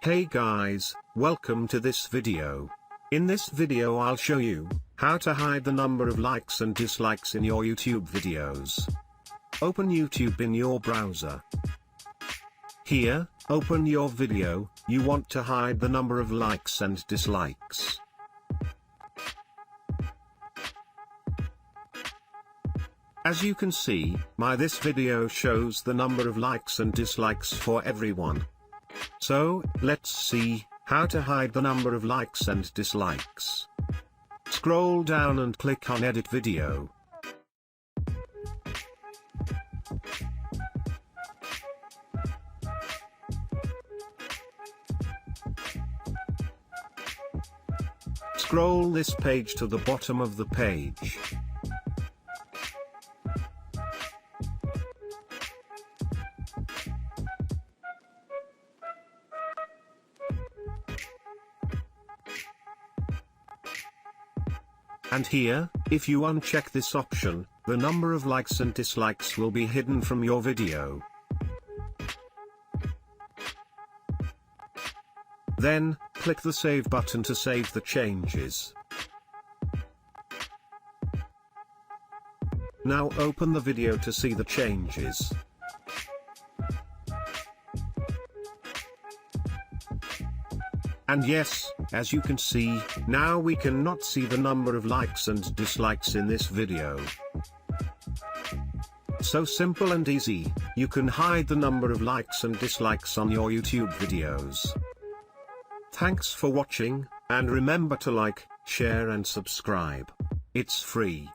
Hey guys, welcome to this video. In this video I'll show you how to hide the number of likes and dislikes in your YouTube videos. Open YouTube in your browser. Here, open your video. You want to hide the number of likes and dislikes. As you can see, this video shows the number of likes and dislikes for everyone. So, let's see how to hide the number of likes and dislikes. Scroll down and click on Edit Video. Scroll this page to the bottom of the page. And here, if you uncheck this option, the number of likes and dislikes will be hidden from your video. Then, click the Save button to save the changes. Now open the video to see the changes. And yes, as you can see, now we cannot see the number of likes and dislikes in this video. So simple and easy, you can hide the number of likes and dislikes on your YouTube videos. Thanks for watching, and remember to like, share and subscribe. It's free.